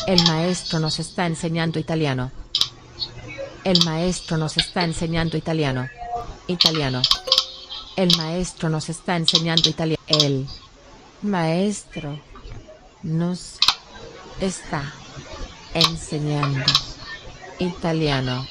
El maestro nos está enseñando italiano. El maestro nos está enseñando italiano. Italiano. El maestro nos está enseñando italiano. El maestro nos está enseñando italiano.